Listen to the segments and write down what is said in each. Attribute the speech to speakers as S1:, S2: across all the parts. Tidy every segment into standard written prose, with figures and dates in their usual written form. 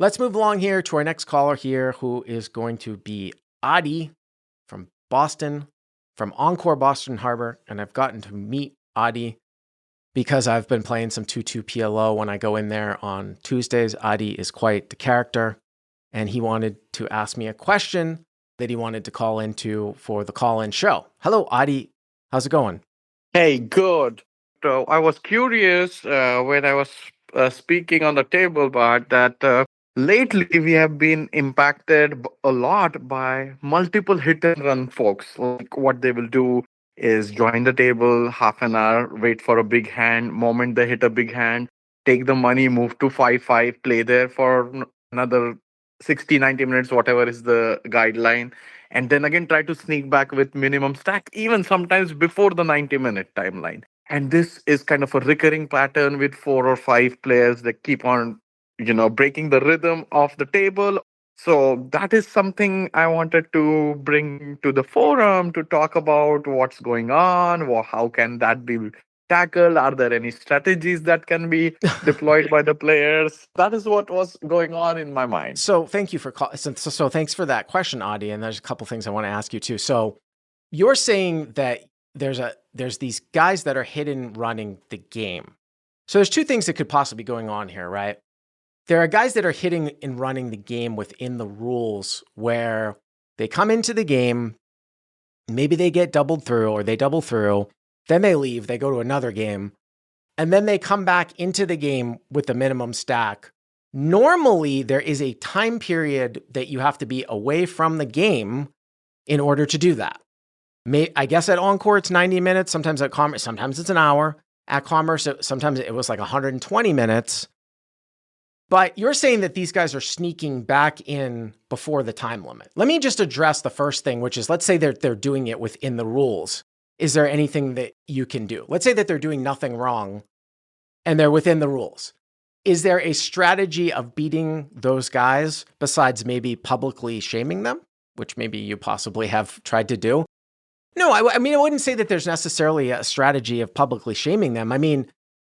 S1: Let's move along here to our next caller here, who is going to be Adi from Boston, from Encore Boston Harbor. And I've gotten to meet Adi because I've been playing some 2-2 PLO when I go in there on Tuesdays. Adi is quite the character, and he wanted to ask me a question that he wanted to call into for the call-in show. Hello, Adi. How's it going?
S2: Hey, good. So I was curious when I was speaking on the table, but that lately we have been impacted a lot by multiple hit and run folks. Like what they will do is join the table half an hour, wait for a big hand. Moment they hit a big hand, take the money, move to 5-5, play there for another 60, 90 minutes, whatever is the guideline, and then again try to sneak back with minimum stack, even sometimes before the 90-minute timeline. And this is kind of a recurring pattern with 4 or 5 players that keep on, breaking the rhythm of the table. So that is something I wanted to bring to the forum to talk about what's going on, how can that be tackled? Are there any strategies that can be deployed by the players? That is what was going on in my mind.
S1: So thank you for so thanks for that question, Adi. And there's a couple things I want to ask you too. So you're saying that there's these guys that are hidden running the game. So there's two things that could possibly be going on here, right? There are guys that are hitting and running the game within the rules where they come into the game, maybe they get doubled through or they double through, then they leave, they go to another game, and then they come back into the game with the minimum stack. Normally, there is a time period that you have to be away from the game in order to do that. I guess at Encore, it's 90 minutes. Sometimes at Commerce, sometimes it's an hour. At Commerce, sometimes it was like 120 minutes. But you're saying that these guys are sneaking back in before the time limit. Let me just address the first thing, which is, let's say they're doing it within the rules. Is there anything that you can do? Let's say that they're doing nothing wrong and they're within the rules. Is there a strategy of beating those guys besides maybe publicly shaming them, which maybe you possibly have tried to do? No, I mean, I wouldn't say that there's necessarily a strategy of publicly shaming them. I mean,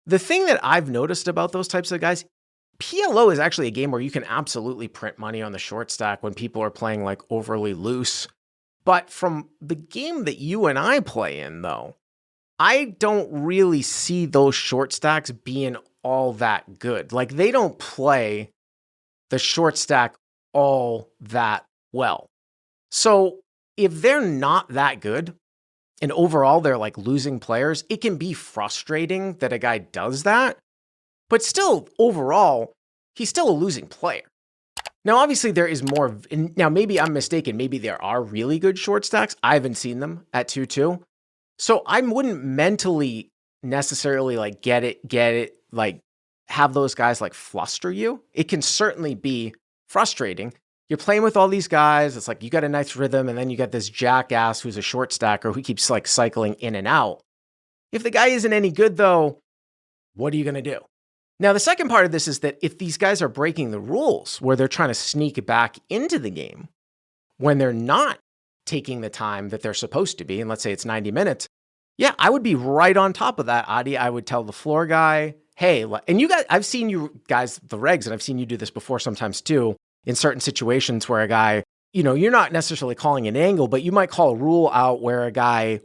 S1: the thing that I've noticed about those types of guys, PLO is actually a game where you can absolutely print money on the short stack when people are playing like overly loose. But from the game that you and I play in, though, I don't really see those short stacks being all that good. Like, they don't play the short stack all that well. So if they're not that good, and overall they're like losing players, it can be frustrating that a guy does that. But still, overall, he's still a losing player. Now, obviously, there is more. Now, maybe I'm mistaken. Maybe there are really good short stacks. I haven't seen them at 2-2. So I wouldn't mentally necessarily like get it, like have those guys like fluster you. It can certainly be frustrating. You're playing with all these guys. It's like you got a nice rhythm, and then you got this jackass who's a short stacker who keeps like cycling in and out. If the guy isn't any good, though, what are you going to do? Now, the second part of this is that if these guys are breaking the rules where they're trying to sneak back into the game when they're not taking the time that they're supposed to be, and let's say it's 90 minutes, yeah, I would be right on top of that, Adi. I would tell the floor guy, hey, and you guys, I've seen you guys, the regs, and I've seen you do this before sometimes too, in certain situations where a guy, you're not necessarily calling an angle, but you might call a rule out where a guy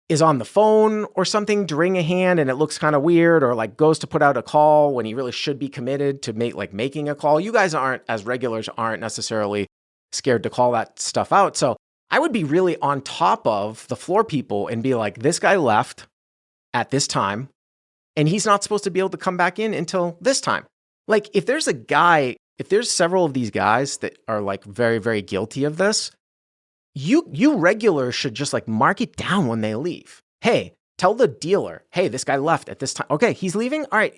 S1: is on the phone or something during a hand and it looks kind of weird, or like goes to put out a call when he really should be committed to making a call. You guys as regulars aren't necessarily scared to call that stuff out. So I would be really on top of the floor people and be like, this guy left at this time and he's not supposed to be able to come back in until this time. Like, if there's several of these guys that are like very, very guilty of this, you regulars should just like mark it down when they leave. Hey, tell the dealer, hey, this guy left at this time. Okay, he's leaving. All right.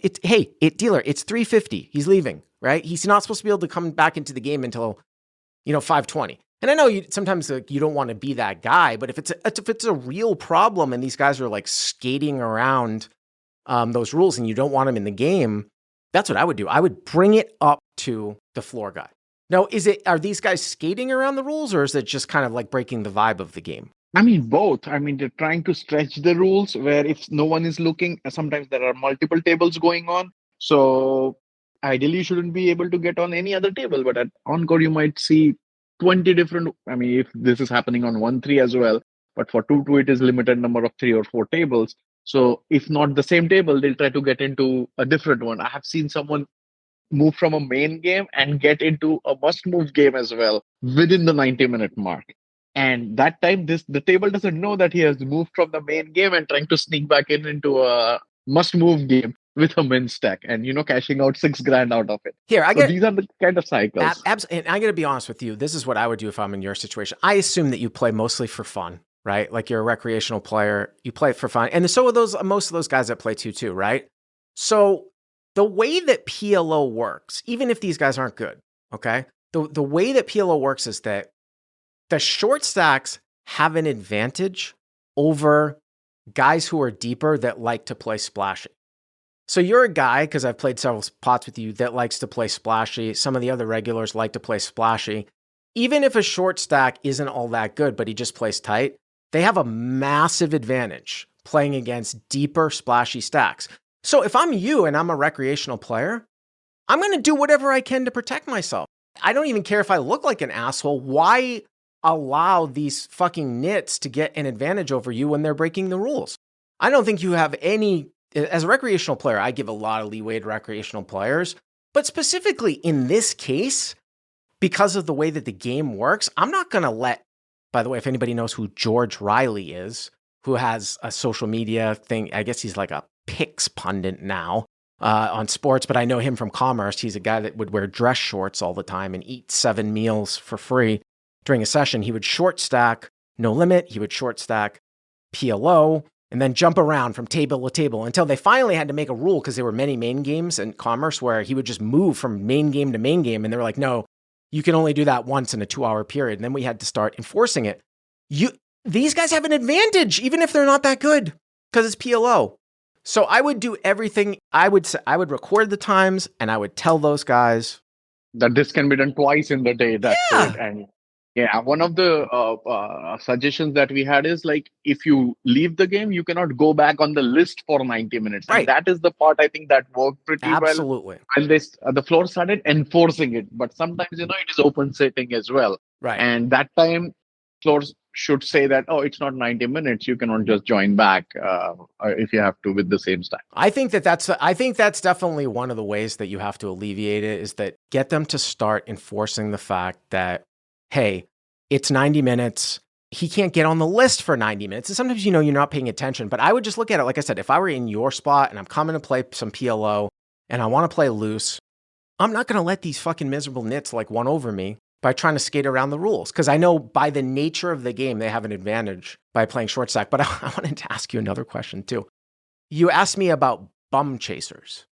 S1: Dealer, it's 3:50. He's leaving, right? He's not supposed to be able to come back into the game until, 5:20. And I know sometimes you don't want to be that guy, but if it's a real problem and these guys are like skating around those rules and you don't want them in the game, that's what I would do. I would bring it up to the floor guy. Now, are these guys skating around the rules, or is it just kind of like breaking the vibe of the game?
S2: I mean, both. I mean, they're trying to stretch the rules where if no one is looking, sometimes there are multiple tables going on. So
S3: ideally you shouldn't be able to get on any other table. But at Encore, you might see 20 different. I mean, if this is happening on 1-3 as well, but for 2-2, it is limited number of 3 or 4 tables. So if not the same table, they'll try to get into a different one. I have seen someone move from a main game and get into a must move game as well within the 90-minute mark. And that time, the table doesn't know that he has moved from the main game and trying to sneak back into a must move game with a min stack and cashing out 6 grand out of it.
S1: Here,
S3: So these are the kind of cycles.
S1: And I got to be honest with you. This is what I would do if I'm in your situation. I assume that you play mostly for fun, right? Like you're a recreational player, you play for fun, and so are most of those guys that play 2-2, right? So the way that PLO works, even if these guys aren't good, okay, the way that PLO works is that the short stacks have an advantage over guys who are deeper that like to play splashy. So you're a guy, because I've played several pots with you, that likes to play splashy. Some of the other regulars like to play splashy. Even if a short stack isn't all that good, but he just plays tight, they have a massive advantage playing against deeper splashy stacks. So if I'm you and I'm a recreational player, I'm going to do whatever I can to protect myself. I don't even care if I look like an asshole. Why allow these fucking nits to get an advantage over you when they're breaking the rules? I don't think you have any. As a recreational player, I give a lot of leeway to recreational players, but specifically in this case, because of the way that the game works, I'm not going to let, by the way, if anybody knows who George Riley is, who has a social media thing, I guess he's like a picks pundit now on sports, but I know him from Commerce. He's a guy that would wear dress shorts all the time and eat 7 meals for free during a session. He would short stack No Limit, he would short stack PLO, and then jump around from table to table until they finally had to make a rule because there were many main games in Commerce where he would just move from main game to main game. And they were like, no, you can only do that once in a 2-hour period. And then we had to start enforcing it. These guys have an advantage, even if they're not that good, because it's PLO. So I would do everything. I would record the times and I would tell those guys
S3: that this can be done twice in the day. That's it. And yeah, one of the suggestions that we had is like, if you leave the game, you cannot go back on the list for 90 minutes.
S1: Right.
S3: And that is the part I think that worked pretty well.
S1: Absolutely.
S3: And the floor started enforcing it. But sometimes, it is open setting as well.
S1: Right.
S3: And that time, floors should say that, oh, it's not 90 minutes. You cannot just join back if you have to with the same stack.
S1: I think that's definitely one of the ways that you have to alleviate it, is that get them to start enforcing the fact that, hey, it's 90 minutes. He can't get on the list for 90 minutes. And sometimes, you're not paying attention, but I would just look at it. Like I said, if I were in your spot and I'm coming to play some PLO and I want to play loose, I'm not going to let these fucking miserable nits like one over me by trying to skate around the rules. Because I know by the nature of the game, they have an advantage by playing short stack. But I wanted to ask you another question too. You asked me about bum chasers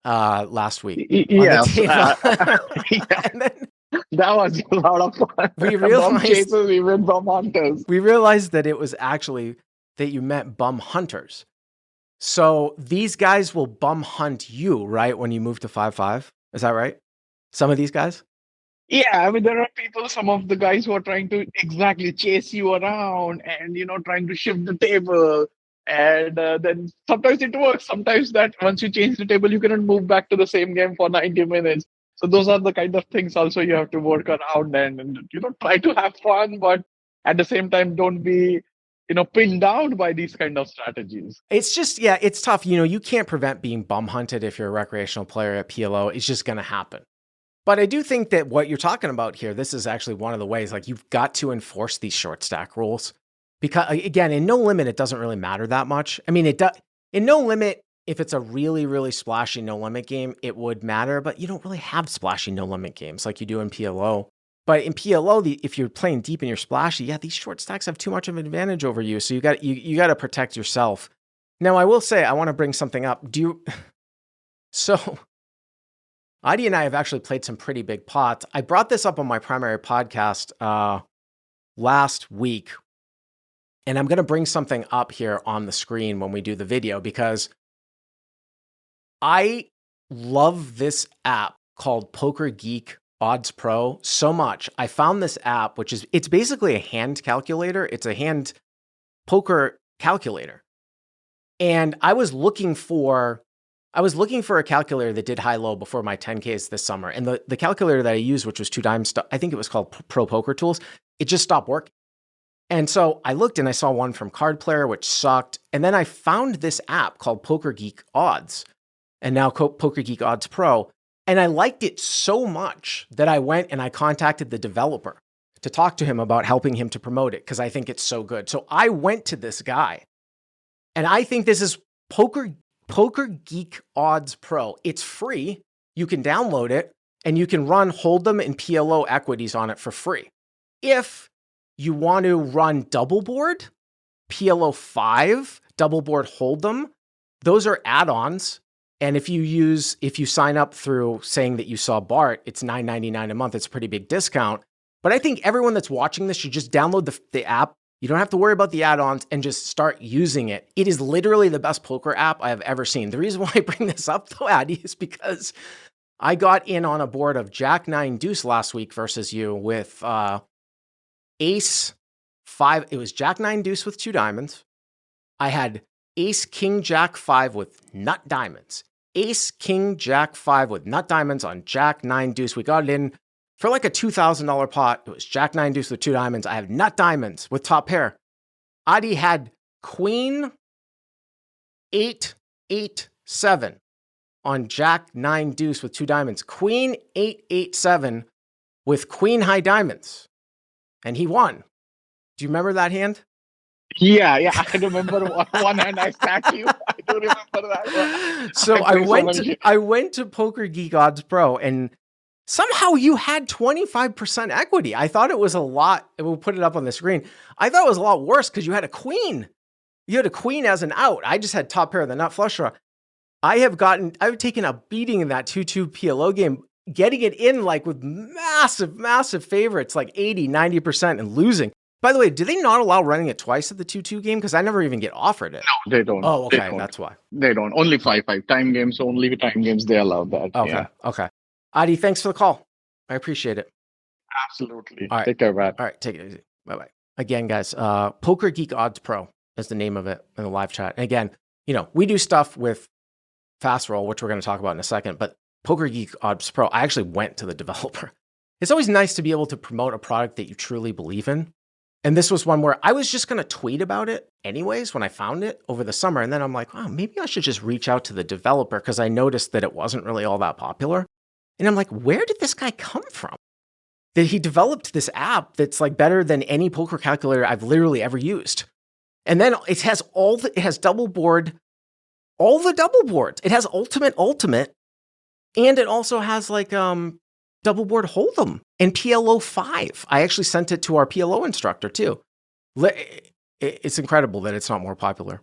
S1: last week.
S3: Yes.
S1: And then
S3: that was a lot of fun.
S1: We realized,
S3: bum chasers, we went bum hunters.
S1: We realized that it was actually that you meant bum hunters. So these guys will bum hunt you, right? When you move to 5-5. Is that right? Some of these guys?
S3: Yeah, I mean, there are people, some of the guys who are trying to exactly chase you around and, trying to shift the table. And then sometimes it works. Sometimes that once you change the table, you cannot move back to the same game for 90 minutes. So those are the kind of things also you have to work around and try to have fun, but at the same time, don't be, pinned down by these kind of strategies.
S1: It's just, yeah, it's tough. You can't prevent being bum hunted if you're a recreational player at PLO. It's just going to happen. But I do think that what you're talking about here, this is actually one of the ways, like you've got to enforce these short stack rules. Because again, in No Limit, it doesn't really matter that much. I mean, in No Limit, if it's a really, really splashy No Limit game, it would matter, but you don't really have splashy No Limit games like you do in PLO. But in PLO, if you're playing deep and you're splashy, yeah, these short stacks have too much of an advantage over you. So you got to protect yourself. Now, I will say, I want to bring something up. So Adi and I have actually played some pretty big pots. I brought this up on my primary podcast last week, and I'm going to bring something up here on the screen when we do the video because I love this app called Poker Geek Odds Pro so much. I found this app, it's basically a hand calculator. It's a hand poker calculator. And I was looking for I was looking for a calculator that did high-low before my 10Ks this summer. And the calculator that I used, which was 2 Dimes, I think it was called Pro Poker Tools, it just stopped working. And so I looked and I saw one from Card Player, which sucked. And then I found this app called Poker Geek Odds, and now Poker Geek Odds Pro. And I liked it so much that I went and I contacted the developer to talk to him about helping him to promote it because I think it's so good. So I went to this guy, and I think this is Poker Geek Odds Pro. It's free. You can download it, and you can run Hold'em and PLO equities on it for free. If you want to run double board, PLO 5, double board Hold'em, those are add-ons. And if you sign up through saying that you saw Bart, it's $9.99 a month. It's a pretty big discount. But I think everyone that's watching this should just download the app. You don't have to worry about the add-ons and just start using it. It is literally the best poker app I have ever seen. The reason why I bring this up, though, Addy, is because I got in on a board of Jack 9 Deuce last week versus you with Ace 5. It was Jack 9 Deuce with 2 diamonds. I had Ace King Jack 5 with nut diamonds. Ace King Jack 5 with nut diamonds on Jack 9 Deuce. We got it in for like a $2,000 pot. It was Jack 9 Deuce with 2 diamonds. I have nut diamonds with top pair. Adi had Queen 8-8-7 on Jack 9 Deuce with 2 diamonds. Queen 8-8-7 with Queen high diamonds. And he won. Do you remember that hand?
S3: Yeah, I remember one hand I stacked you. I do remember that one.
S1: So I went to Poker Geek Odds Pro, and somehow you had 25% equity. I thought it was a lot. We'll put it up on the screen. I thought it was a lot worse because you had a queen. You had a queen as an out. I just had top pair of the nut flush draw. I've taken a beating in that 2-2 PLO game, getting it in like with massive favorites, like 80, 90% and losing. By the way, do they not allow running it twice at the 2-2 game? Because I never even get offered it.
S3: No, they don't.
S1: Oh, okay. That's why.
S3: They don't. Only 5-5. Time games, only time games, they allow that.
S1: Okay.
S3: Yeah.
S1: Okay. Adi, thanks for the call. I appreciate it.
S3: Absolutely.
S1: All right.
S3: Take care, Brad.
S1: All right. Take it easy. Bye-bye. Again, guys, Poker Geek Odds Pro is the name of it in the live chat. And again, we do stuff with Fast Roll, which we're going to talk about in a second, but Poker Geek Odds Pro, I actually went to the developer. It's always nice to be able to promote a product that you truly believe in. And this was one where I was just going to tweet about it anyways when I found it over the summer. And then I'm like, wow, maybe I should just reach out to the developer because I noticed that it wasn't really all that popular. And I'm like, where did this guy come from? That he developed this app that's like better than any poker calculator I've literally ever used. And then it has double board, all the double boards. It has ultimate, and it also has like double board Hold'em and PLO 5. I actually sent it to our PLO instructor too. It's incredible that it's not more popular.